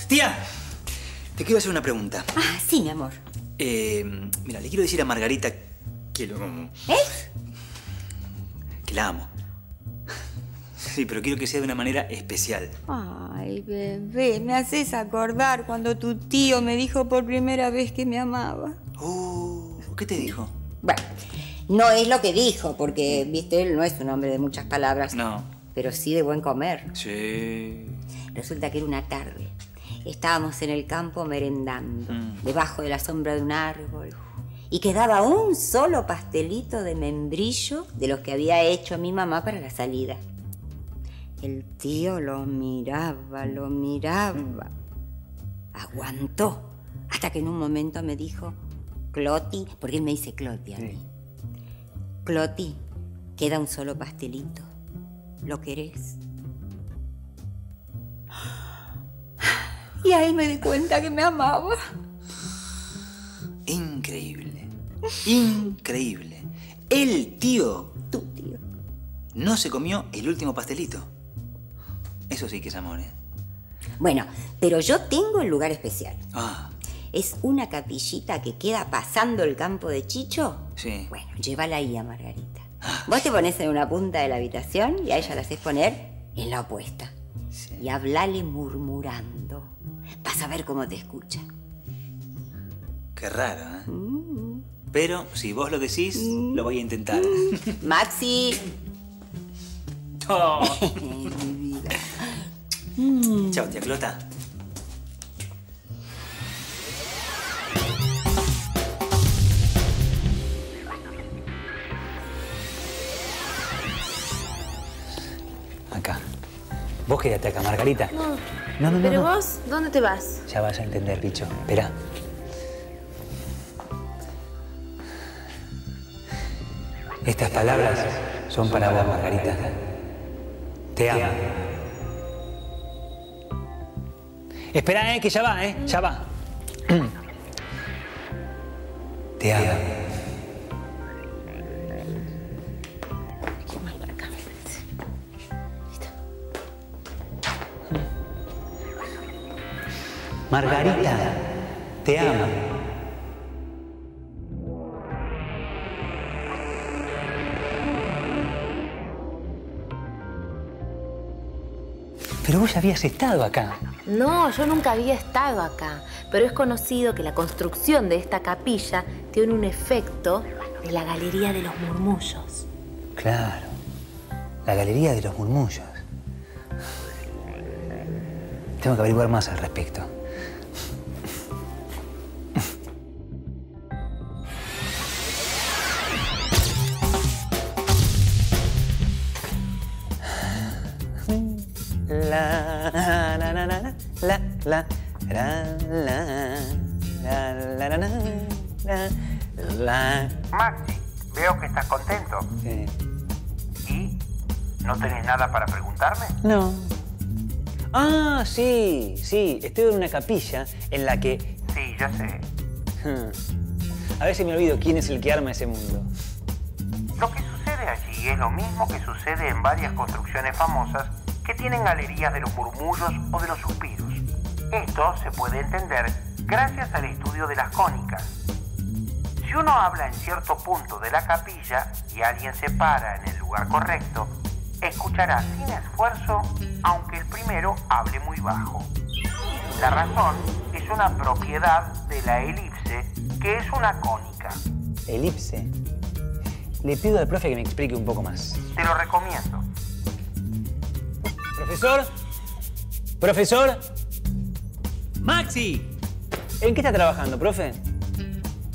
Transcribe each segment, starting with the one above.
Tía, te quiero hacer una pregunta. Ah, sí, mi amor. Mira, le quiero decir a Margarita que lo... que la amo. Sí, pero quiero que sea de una manera especial. Ay, bebé, me haces acordar cuando tu tío me dijo por primera vez que me amaba. ¿Qué te dijo? Bueno, no es lo que dijo, porque, viste, él no es un hombre de muchas palabras. No. Pero sí de buen comer. Sí. Resulta que era una tarde. Estábamos en el campo merendando, debajo de la sombra de un árbol. Y quedaba un solo pastelito de membrillo de los que había hecho mi mamá para la salida. El tío lo miraba, lo miraba. Aguantó. Hasta que en un momento me dijo, Cloti, porque él me dice Cloti a mí. Cloti, queda un solo pastelito. ¿Lo querés? Y ahí me di cuenta que me amaba. Increíble. Increíble. El tío. Tu tío. No se comió el último pastelito. Eso sí que es amor, ¿eh? Bueno, pero yo tengo el lugar especial. Ah. Es una capillita que queda pasando el campo de Chicho. Sí. Bueno, llévala ahí a Margarita. Vos te pones en una punta de la habitación y a ella la haces poner en la opuesta. Sí. Y hablale murmurando. Vas a ver cómo te escucha. Qué raro, ¿eh? Pero si vos lo decís, lo voy a intentar. Maxi. Oh. Mi vida. Chao, tía Clota. Acá. Vos quédate acá, Margarita. No. Pero vos, ¿dónde te vas? Ya vas a entender, bicho. Espera. Estas palabras son para vos, Margarita. Te amo. Espera, que ya va, ya va. Te amo. Margarita, te amo. Pero vos ya habías estado acá. No, yo nunca había estado acá. Pero es conocido que la construcción de esta capilla tiene un efecto de la Galería de los Murmullos. Claro, la Galería de los Murmullos. Tengo que averiguar más al respecto. Maxi, veo que estás contento. Sí. ¿Y? ¿No tenés nada para preguntarme? No. Ah, sí. Estoy en una capilla en la que... Sí, ya sé. A veces me olvido quién es el que arma ese mundo. Lo que sucede allí es lo mismo que sucede en varias construcciones famosas que tienen galerías de los murmullos o de los suspiros. Esto se puede entender gracias al estudio de las cónicas. Si uno habla en cierto punto de la capilla y alguien se para en el lugar correcto, escuchará sin esfuerzo, aunque el primero hable muy bajo. La razón es una propiedad de la elipse, que es una cónica. ¿Elipse? Le pido al profe que me explique un poco más. Te lo recomiendo. ¿Profesor? ¿Profesor? ¡Maxi! ¿En qué está trabajando, profe?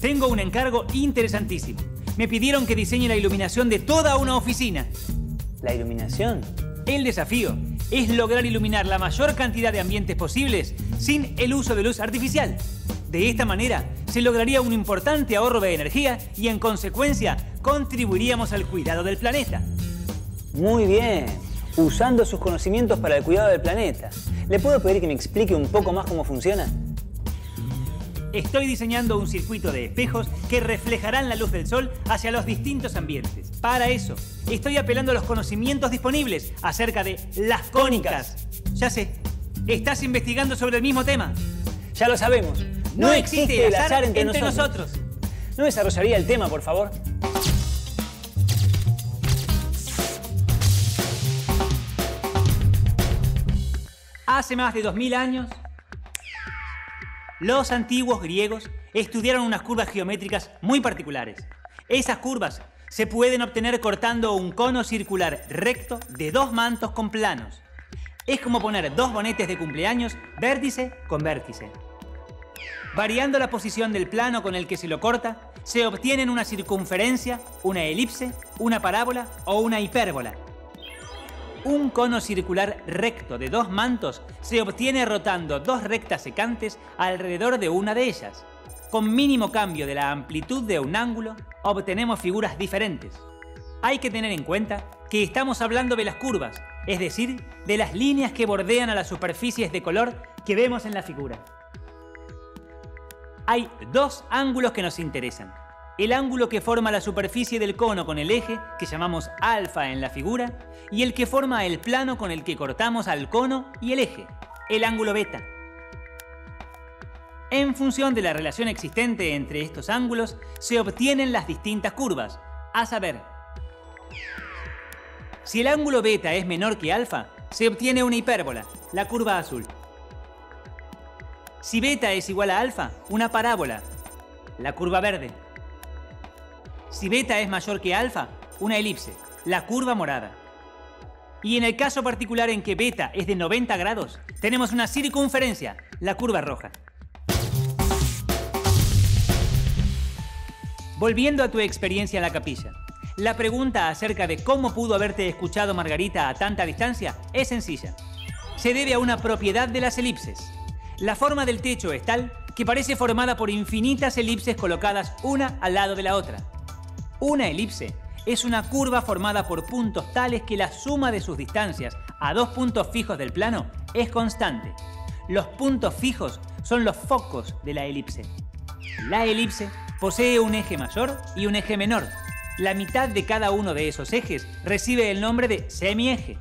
Tengo un encargo interesantísimo. Me pidieron que diseñe la iluminación de toda una oficina. ¿La iluminación? El desafío es lograr iluminar la mayor cantidad de ambientes posibles sin el uso de luz artificial. De esta manera se lograría un importante ahorro de energía y, en consecuencia, contribuiríamos al cuidado del planeta. Muy bien. Usando sus conocimientos para el cuidado del planeta. ¿Le puedo pedir que me explique un poco más cómo funciona? Estoy diseñando un circuito de espejos que reflejarán la luz del sol hacia los distintos ambientes. Para eso, estoy apelando a los conocimientos disponibles acerca de las cónicas. Ya sé, ¿Estás investigando sobre el mismo tema? Ya lo sabemos. No existe el azar entre nosotros. ¿No desarrollaría el tema, por favor? Hace más de 2000 años, los antiguos griegos estudiaron unas curvas geométricas muy particulares. Esas curvas se pueden obtener cortando un cono circular recto de 2 mantos con planos. Es como poner 2 bonetes de cumpleaños vértice con vértice. Variando la posición del plano con el que se lo corta, se obtienen una circunferencia, una elipse, una parábola o una hipérbola. Un cono circular recto de 2 mantos se obtiene rotando 2 rectas secantes alrededor de una de ellas. Con mínimo cambio de la amplitud de un ángulo, obtenemos figuras diferentes. Hay que tener en cuenta que estamos hablando de las curvas, es decir, de las líneas que bordean a las superficies de color que vemos en la figura. Hay 2 ángulos que nos interesan. El ángulo que forma la superficie del cono con el eje, que llamamos alfa en la figura, y el que forma el plano con el que cortamos al cono y el eje, el ángulo beta. En función de la relación existente entre estos ángulos, se obtienen las distintas curvas, a saber, si el ángulo beta es menor que alfa, se obtiene una hipérbola, la curva azul. Si beta es igual a alfa, una parábola, la curva verde. Si beta es mayor que alfa, una elipse, la curva morada. Y en el caso particular en que beta es de 90 grados, tenemos una circunferencia, la curva roja. Volviendo a tu experiencia en la capilla, la pregunta acerca de cómo pudo haberte escuchado Margarita a tanta distancia es sencilla. Se debe a una propiedad de las elipses. La forma del techo es tal que parece formada por infinitas elipses colocadas una al lado de la otra. Una elipse es una curva formada por puntos tales que la suma de sus distancias a 2 puntos fijos del plano es constante. Los puntos fijos son los focos de la elipse. La elipse posee un eje mayor y un eje menor. La mitad de cada uno de esos ejes recibe el nombre de semieje.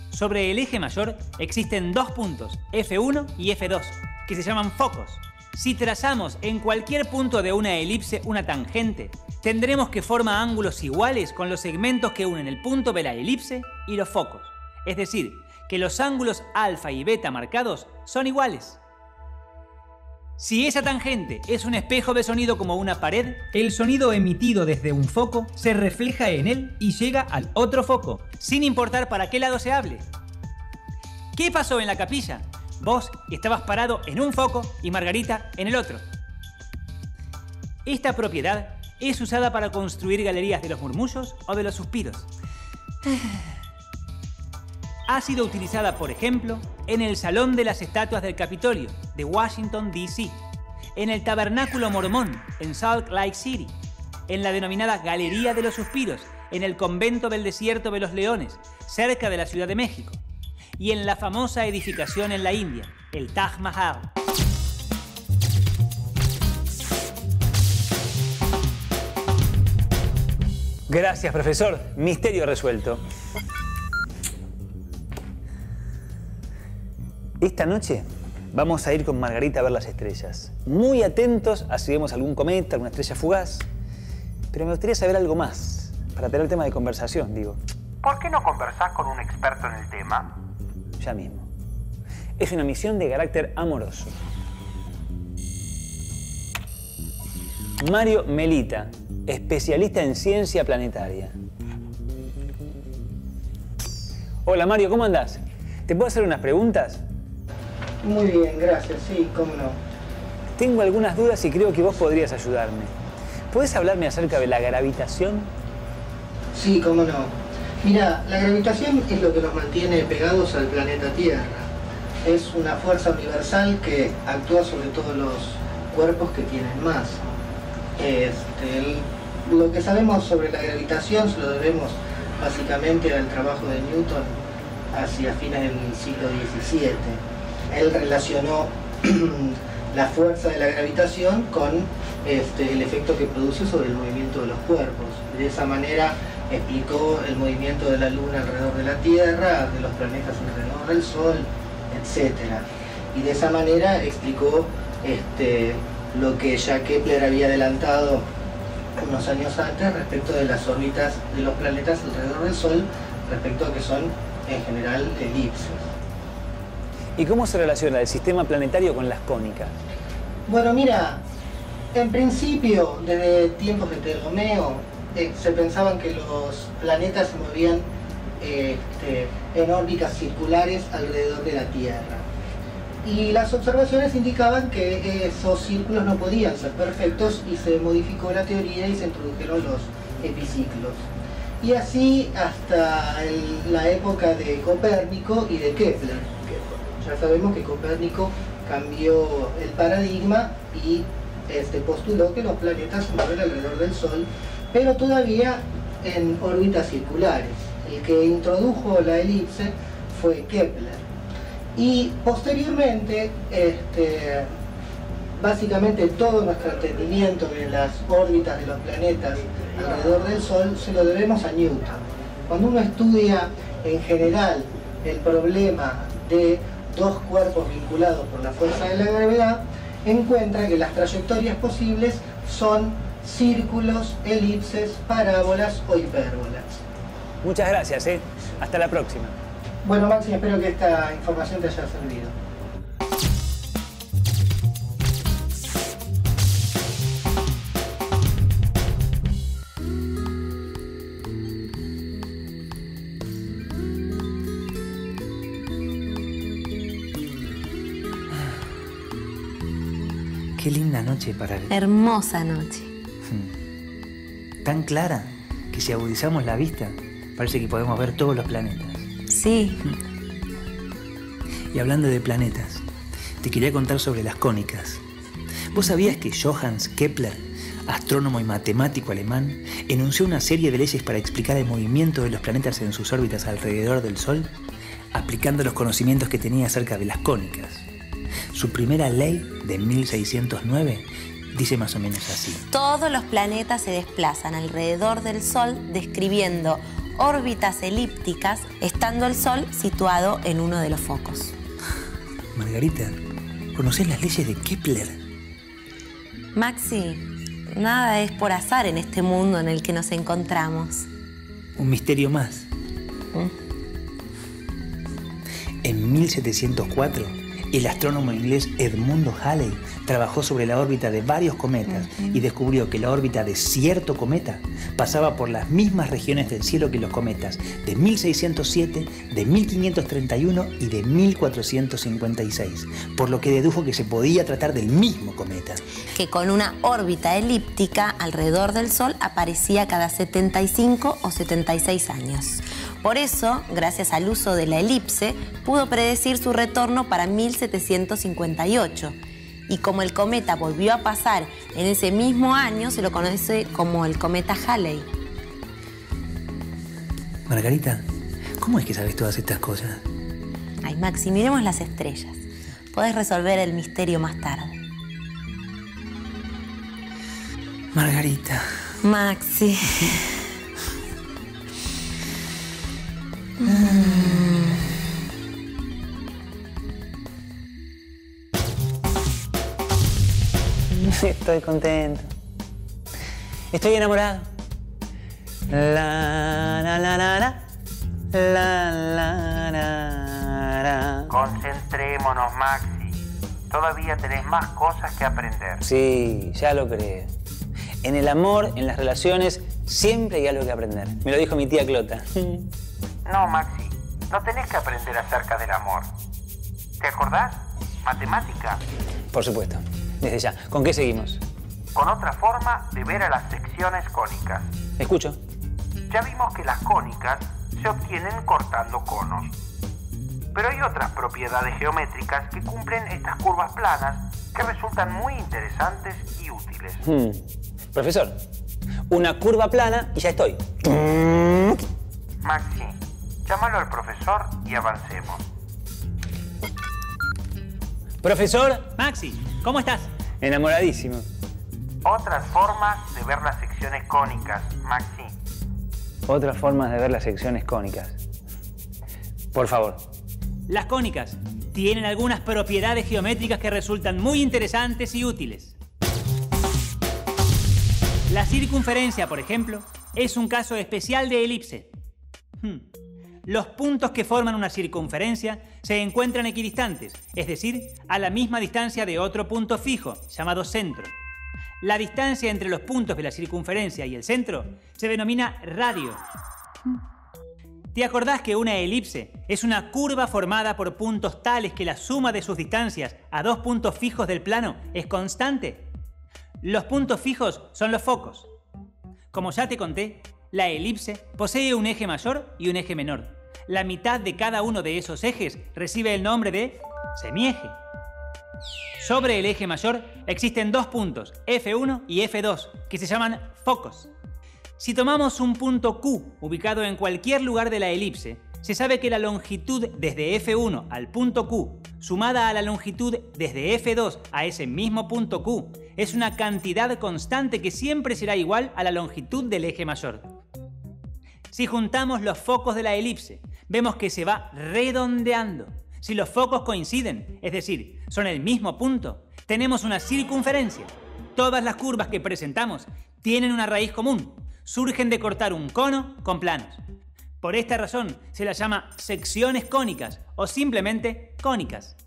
Sobre el eje mayor existen 2 puntos, F1 y F2, que se llaman focos. Si trazamos en cualquier punto de una elipse una tangente, tendremos que forma ángulos iguales con los segmentos que unen el punto de la elipse y los focos. Es decir, que los ángulos alfa y beta marcados son iguales. Si esa tangente es un espejo de sonido como una pared, el sonido emitido desde un foco se refleja en él y llega al otro foco, sin importar para qué lado se hable. ¿Qué pasó en la capilla? Vos estabas parado en un foco y Margarita en el otro. Esta propiedad es usada para construir galerías de los murmullos o de los suspiros. Ha sido utilizada, por ejemplo, en el Salón de las Estatuas del Capitolio, de Washington, D.C., en el Tabernáculo Mormón, en Salt Lake City, en la denominada Galería de los Suspiros, en el Convento del Desierto de los Leones, cerca de la Ciudad de México, y en la famosa edificación en la India, el Taj Mahal. Gracias, profesor. Misterio resuelto. Esta noche vamos a ir con Margarita a ver las estrellas. Muy atentos a si vemos algún cometa, alguna estrella fugaz. Pero me gustaría saber algo más, para tener el tema de conversación, digo. ¿Por qué no conversás con un experto en el tema? Ya mismo. Es una misión de carácter amoroso. Mario Melita, especialista en ciencia planetaria. Hola Mario, ¿cómo andás? ¿Te puedo hacer unas preguntas? Muy bien, gracias. Sí, cómo no. Tengo algunas dudas y creo que vos podrías ayudarme. ¿Podés hablarme acerca de la gravitación? Sí, cómo no. Mira, la gravitación es lo que nos mantiene pegados al planeta Tierra. Es una fuerza universal que actúa sobre todos los cuerpos que tienen masa. Lo que sabemos sobre la gravitación se lo debemos básicamente al trabajo de Newton hacia fines del siglo XVII. Él relacionó la fuerza de la gravitación con el efecto que produce sobre el movimiento de los cuerpos. De esa manera explicó el movimiento de la Luna alrededor de la Tierra, de los planetas alrededor del Sol, etc. Y de esa manera explicó lo que ya Kepler había adelantado unos años antes respecto de las órbitas de los planetas alrededor del Sol, respecto a que son en general elipses. ¿Y cómo se relaciona el sistema planetario con las cónicas? Bueno, mira, en principio, desde tiempos de Ptolomeo, se pensaban que los planetas se movían en órbitas circulares alrededor de la Tierra. Y las observaciones indicaban que esos círculos no podían ser perfectos y se modificó la teoría y se introdujeron los epiciclos. Y así hasta la época de Copérnico y de Kepler. Ya sabemos que Copérnico cambió el paradigma y postuló que los planetas se mueven alrededor del Sol, pero todavía en órbitas circulares. El que introdujo la elipse fue Kepler. Y posteriormente, básicamente todo nuestro entendimiento de las órbitas de los planetas alrededor del Sol se lo debemos a Newton. Cuando uno estudia en general el problema de dos cuerpos vinculados por la fuerza de la gravedad, encuentra que las trayectorias posibles son círculos, elipses, parábolas o hipérbolas. Muchas gracias, ¿eh? Hasta la próxima. Bueno, Maxi, espero que esta información te haya servido. Qué linda noche para ver. Hermosa noche. Tan clara que si agudizamos la vista, parece que podemos ver todos los planetas. Sí. Y hablando de planetas, te quería contar sobre las cónicas. ¿Vos sabías que Johannes Kepler, astrónomo y matemático alemán, enunció una serie de leyes para explicar el movimiento de los planetas en sus órbitas alrededor del Sol, aplicando los conocimientos que tenía acerca de las cónicas? Su primera ley, de 1609, dice más o menos así. Todos los planetas se desplazan alrededor del Sol describiendo órbitas elípticas, estando el Sol situado en uno de los focos. Margarita, ¿conocés las leyes de Kepler? Maxi, nada es por azar en este mundo en el que nos encontramos. Un misterio más. En 1704, el astrónomo inglés Edmundo Halley trabajó sobre la órbita de varios cometas y descubrió que la órbita de cierto cometa pasaba por las mismas regiones del cielo que los cometas de 1607, de 1531 y de 1456, por lo que dedujo que se podía tratar del mismo cometa. Que con una órbita elíptica alrededor del Sol aparecía cada 75 o 76 años. Por eso, gracias al uso de la elipse, pudo predecir su retorno para 1758. Y como el cometa volvió a pasar en ese mismo año, se lo conoce como el cometa Halley. Margarita, ¿cómo es que sabes todas estas cosas? Ay, Maxi, miremos las estrellas. Podés resolver el misterio más tarde. Margarita. Maxi. Estoy contento. Estoy enamorado. La la la la la. La la la la. Concentrémonos, Maxi. Todavía tenés más cosas que aprender. Sí, ya lo creo. En el amor, en las relaciones, siempre hay algo que aprender. Me lo dijo mi tía Clota. No, Maxi. No tenés que aprender acerca del amor. ¿Te acordás? Matemática. Por supuesto. Desde ya. ¿Con qué seguimos? Con otra forma de ver a las secciones cónicas. Escucho. Ya vimos que las cónicas se obtienen cortando conos. Pero hay otras propiedades geométricas que cumplen estas curvas planas que resultan muy interesantes y útiles. Profesor, una curva plana y ya estoy. Maxi, llámalo al profesor y avancemos. Profesor. Maxi, ¿cómo estás? Enamoradísimo. Otras formas de ver las secciones cónicas, Maxi. Otras formas de ver las secciones cónicas. Por favor. Las cónicas tienen algunas propiedades geométricas que resultan muy interesantes y útiles. La circunferencia, por ejemplo, es un caso especial de elipse. Los puntos que forman una circunferencia se encuentran equidistantes, es decir, a la misma distancia de otro punto fijo, llamado centro. La distancia entre los puntos de la circunferencia y el centro se denomina radio. ¿Te acordás que una elipse es una curva formada por puntos tales que la suma de sus distancias a dos puntos fijos del plano es constante? Los puntos fijos son los focos. Como ya te conté, la elipse posee un eje mayor y un eje menor. La mitad de cada uno de esos ejes recibe el nombre de semieje. Sobre el eje mayor existen dos puntos, F1 y F2, que se llaman focos. Si tomamos un punto Q ubicado en cualquier lugar de la elipse, se sabe que la longitud desde F1 al punto Q, sumada a la longitud desde F2 a ese mismo punto Q, es una cantidad constante que siempre será igual a la longitud del eje mayor. Si juntamos los focos de la elipse, vemos que se va redondeando. Si los focos coinciden, es decir, son el mismo punto, tenemos una circunferencia. Todas las curvas que presentamos tienen una raíz común. Surgen de cortar un cono con planos. Por esta razón se las llama secciones cónicas o simplemente cónicas.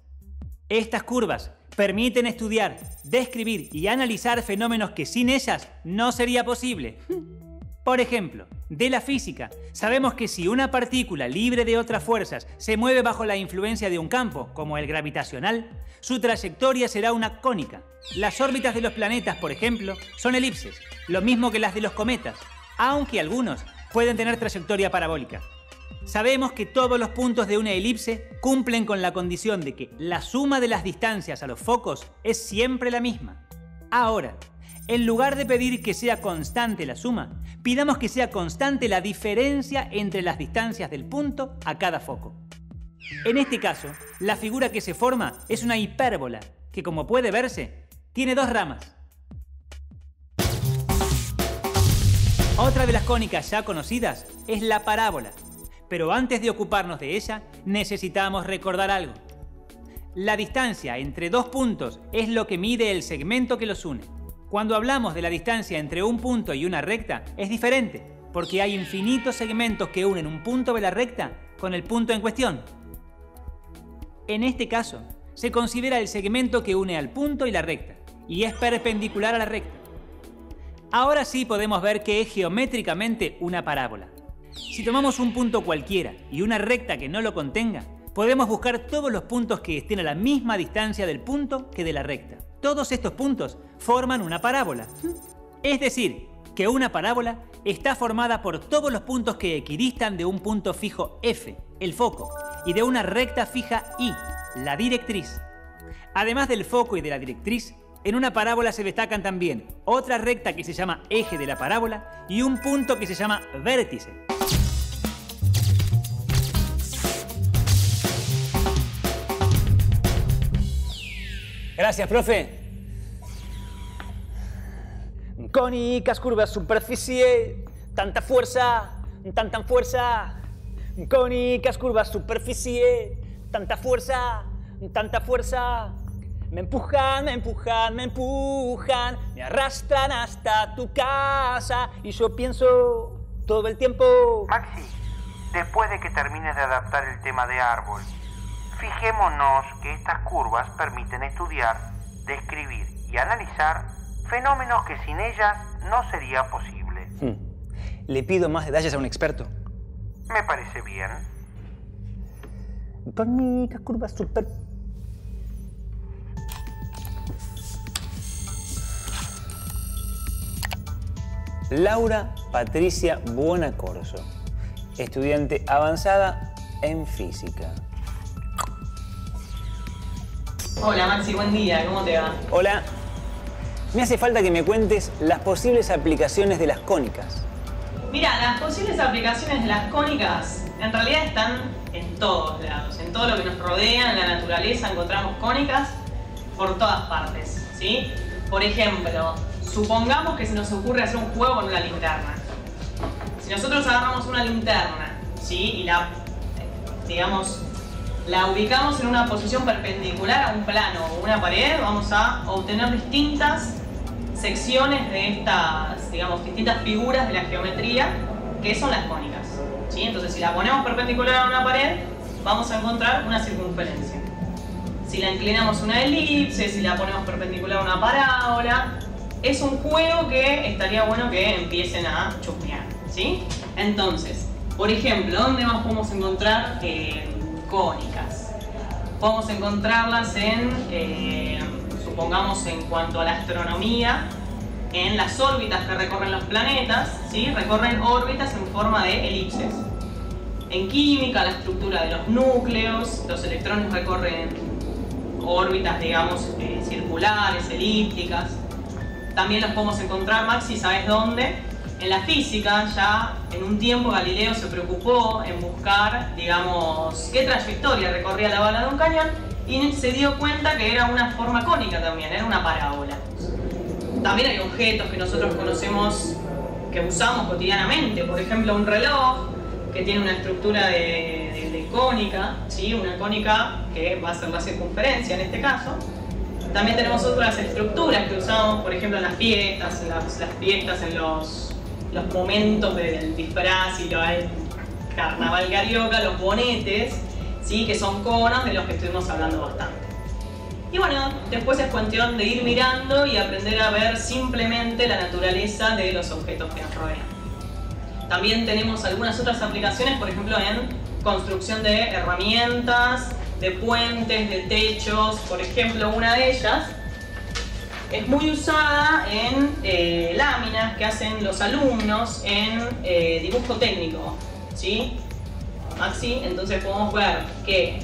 Estas curvas permiten estudiar, describir y analizar fenómenos que sin ellas no sería posible. Por ejemplo, de la física, sabemos que si una partícula libre de otras fuerzas se mueve bajo la influencia de un campo, como el gravitacional, su trayectoria será una cónica. Las órbitas de los planetas, por ejemplo, son elipses, lo mismo que las de los cometas, aunque algunos pueden tener trayectoria parabólica. Sabemos que todos los puntos de una elipse cumplen con la condición de que la suma de las distancias a los focos es siempre la misma. Ahora, en lugar de pedir que sea constante la suma, pidamos que sea constante la diferencia entre las distancias del punto a cada foco. En este caso, la figura que se forma es una hipérbola, que como puede verse, tiene dos ramas. Otra de las cónicas ya conocidas es la parábola, pero antes de ocuparnos de ella, necesitamos recordar algo. La distancia entre dos puntos es lo que mide el segmento que los une. Cuando hablamos de la distancia entre un punto y una recta, es diferente, porque hay infinitos segmentos que unen un punto de la recta con el punto en cuestión. En este caso, se considera el segmento que une al punto y la recta, y es perpendicular a la recta. Ahora sí podemos ver que es geométricamente una parábola. Si tomamos un punto cualquiera y una recta que no lo contenga, podemos buscar todos los puntos que estén a la misma distancia del punto que de la recta. Todos estos puntos forman una parábola. Es decir, que una parábola está formada por todos los puntos que equidistan de un punto fijo F, el foco, y de una recta fija I, la directriz. Además del foco y de la directriz, en una parábola se destacan también otra recta que se llama eje de la parábola y un punto que se llama vértice. Gracias, profe. Cónicas, curvas, superficie, tanta fuerza, tanta fuerza. Cónicas, curvas, superficie, tanta fuerza, tanta fuerza. Me empujan, me empujan, me empujan, me arrastran hasta tu casa y yo pienso todo el tiempo. Maxi, después de que termines de adaptar el tema de árbol, fijémonos que estas curvas permiten estudiar, describir y analizar fenómenos que sin ellas no sería posible. Le pido más detalles a un experto. Me parece bien. Cónicas, curvas, super... Laura Patricia Buonacorso, estudiante avanzada en física. Hola Maxi, buen día, ¿cómo te va? Hola. Me hace falta que me cuentes las posibles aplicaciones de las cónicas. Mira, las posibles aplicaciones de las cónicas en realidad están en todos lados. En todo lo que nos rodea, en la naturaleza, encontramos cónicas por todas partes, ¿sí? Por ejemplo, supongamos que se nos ocurre hacer un juego con una linterna. Si nosotros agarramos una linterna, ¿sí? Y la, digamos, la ubicamos en una posición perpendicular a un plano o una pared, vamos a obtener distintas secciones de estas, digamos, distintas figuras de la geometría que son las cónicas, ¿sí? Entonces, si la ponemos perpendicular a una pared, vamos a encontrar una circunferencia. Si la inclinamos una elipse, si la ponemos perpendicular a una parábola, es un juego que estaría bueno que empiecen a chusmear, ¿sí? Entonces, por ejemplo, ¿dónde más podemos encontrar cónicas? Podemos encontrarlas supongamos en cuanto a la astronomía, en las órbitas que recorren los planetas, ¿sí? Recorren órbitas en forma de elipses. En química, la estructura de los núcleos, los electrones recorren órbitas, digamos, circulares, elípticas. También los podemos encontrar, Maxi, ¿sabes dónde? En la física, ya en un tiempo Galileo se preocupó en buscar, digamos, qué trayectoria recorría la bala de un cañón y se dio cuenta que era una forma cónica también, era una parábola. También hay objetos que nosotros conocemos, que usamos cotidianamente, por ejemplo un reloj que tiene una estructura de cónica, ¿sí? Una cónica que va a ser la circunferencia en este caso. También tenemos otras estructuras que usamos, por ejemplo, en las fiestas, en los momentos del disfraz y el carnaval carioca, los bonetes, ¿sí? Que son conos de los que estuvimos hablando bastante. Y bueno, después es cuestión de ir mirando y aprender a ver simplemente la naturaleza de los objetos que nos rodean. También tenemos algunas otras aplicaciones, por ejemplo, en construcción de herramientas, de puentes, de techos. Por ejemplo, una de ellas es muy usada en láminas que hacen los alumnos en dibujo técnico, ¿sí? Maxi, entonces podemos ver que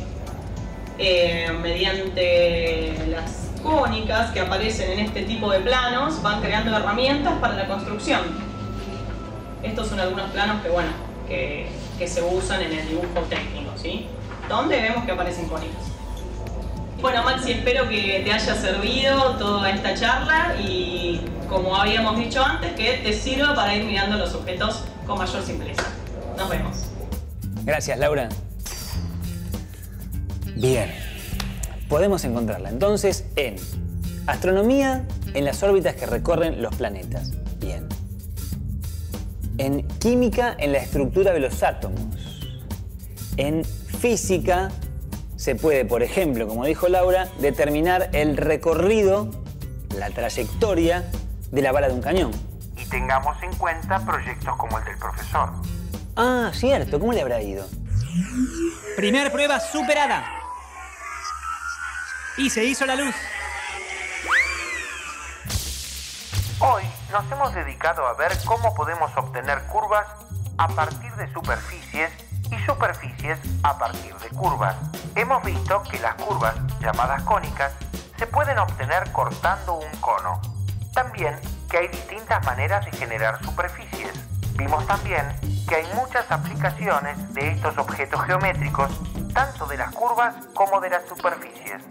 mediante las cónicas que aparecen en este tipo de planos van creando herramientas para la construcción. Estos son algunos planos que, bueno, que se usan en el dibujo técnico, ¿sí? Donde vemos que aparecen cónicas. Bueno, Maxi, espero que te haya servido toda esta charla y, como habíamos dicho antes, que te sirva para ir mirando los objetos con mayor simpleza. Nos vemos. Gracias, Laura. Bien, podemos encontrarla entonces en astronomía, en las órbitas que recorren los planetas. Bien. En química, en la estructura de los átomos. En física, se puede, por ejemplo, como dijo Laura, determinar el recorrido, la trayectoria de la bala de un cañón. Y tengamos en cuenta proyectos como el del profesor. Ah, cierto, ¿cómo le habrá ido? Primer prueba superada. Y se hizo la luz. Hoy nos hemos dedicado a ver cómo podemos obtener curvas a partir de superficies y superficies a partir de curvas. Hemos visto que las curvas, llamadas cónicas, se pueden obtener cortando un cono. También que hay distintas maneras de generar superficies. Vimos también que hay muchas aplicaciones de estos objetos geométricos, tanto de las curvas como de las superficies.